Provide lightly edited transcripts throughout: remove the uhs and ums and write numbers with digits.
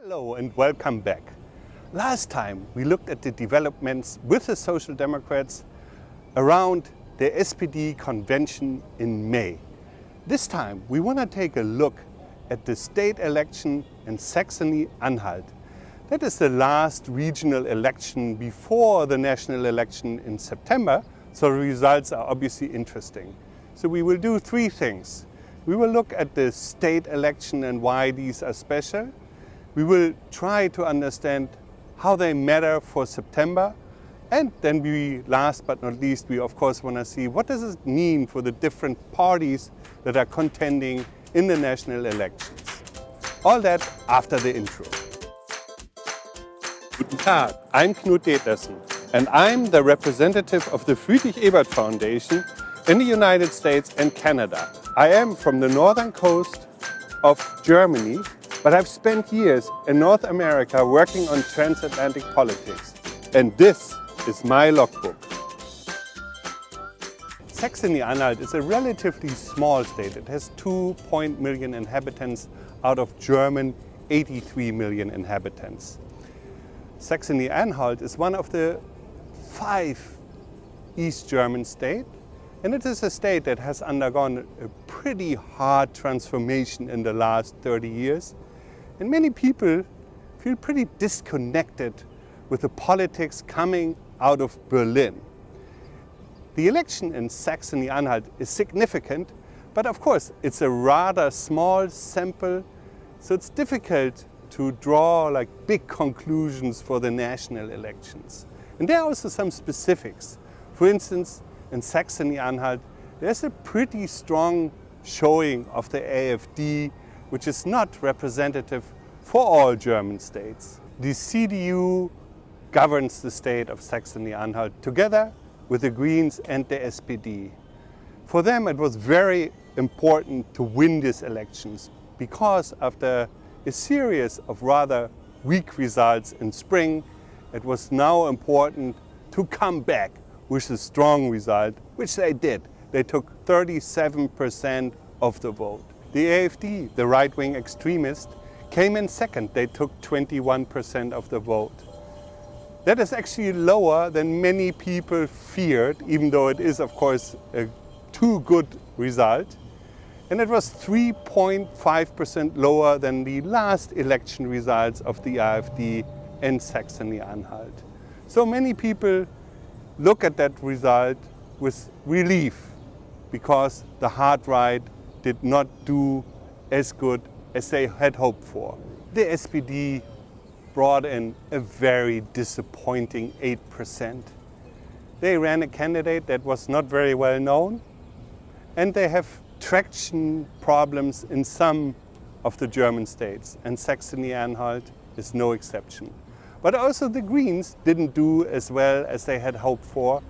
Hello and welcome back. Last time we looked at the developments with the Social Democrats around the SPD convention in May. This time we want to take a look at the state election in Saxony-Anhalt. That is the last regional election before the national election in September, so the results are obviously interesting. So we will do three things. We will look at the state election and why these are special. We will try to understand how they matter for September. And then last but not least, we of course want to see what does it mean for the different parties that are contending in the national elections. All that after the intro. Guten Tag, I'm Knut, and I'm the representative of the Friedrich Ebert Foundation in the United States and Canada. I am from the northern coast of Germany, but I've spent years in North America working on transatlantic politics. And this is my logbook. Saxony-Anhalt is a relatively small state. It has 2 million inhabitants out of German 83 million inhabitants. Saxony-Anhalt is one of the 5 East German states, and it is a state that has undergone a pretty hard transformation in the last 30 years. And many people feel pretty disconnected with the politics coming out of Berlin. The election in Saxony-Anhalt is significant, but of course it's a rather small sample, so it's difficult to draw big conclusions for the national elections. And there are also some specifics. For instance, in Saxony-Anhalt, there's a pretty strong showing of the AfD, which is not representative for all German states. The CDU governs the state of Saxony-Anhalt together with the Greens and the SPD. For them it was very important to win these elections because after a series of rather weak results in spring, it was now important to come back with a strong result, which they did. They took 37% of the vote. The AfD, the right-wing extremist, came in second. They took 21% of the vote. That is actually lower than many people feared, even though it is, of course, a too good result. And it was 3.5% lower than the last election results of the AfD in Saxony-Anhalt. So many people look at that result with relief because the hard right did not do as good as they had hoped for. The SPD brought in a very disappointing 8%. They ran a candidate that was not very well known, and they have traction problems in some of the German states, and Saxony-Anhalt is no exception. But also the Greens didn't do as well as they had hoped for.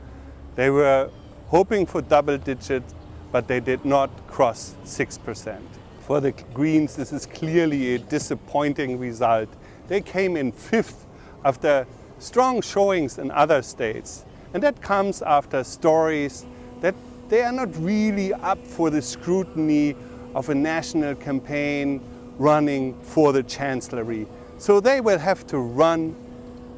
They were hoping for double digits, but they did not cross 6%. For the Greens, this is clearly a disappointing result. They came in 5th after strong showings in other states. And that comes after stories that they are not really up for the scrutiny of a national campaign running for the chancellery. So they will have to run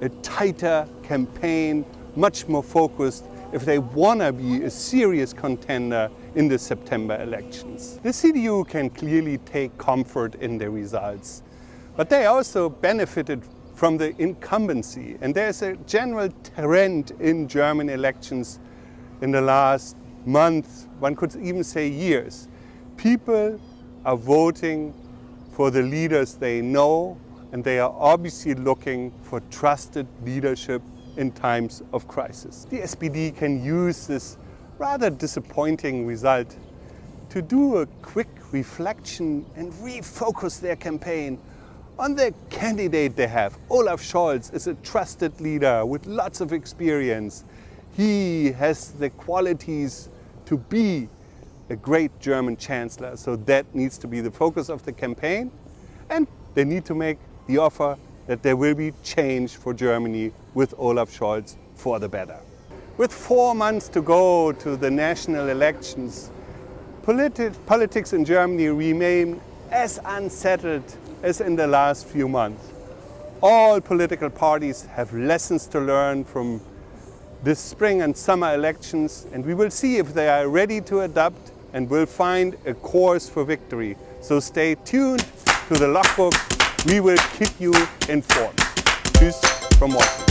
a tighter campaign, much more focused, if they want to be a serious contender in the September elections. The CDU can clearly take comfort in the results, but they also benefited from the incumbency. And there's a general trend in German elections in the last month, one could even say years. People are voting for the leaders they know, and they are obviously looking for trusted leadership in times of crisis. The SPD can use this rather disappointing result to do a quick reflection and refocus their campaign on the candidate they have. Olaf Scholz is a trusted leader with lots of experience. He has the qualities to be a great German chancellor, so that needs to be the focus of the campaign, and they need to make the offer that there will be change for Germany with Olaf Scholz for the better. With 4 months to go to the national elections, politics in Germany remain as unsettled as in the last few months. All political parties have lessons to learn from this spring and summer elections, and we will see if they are ready to adapt and will find a course for victory. So stay tuned to the Logbook. We will keep you informed. Tschüss from Washington.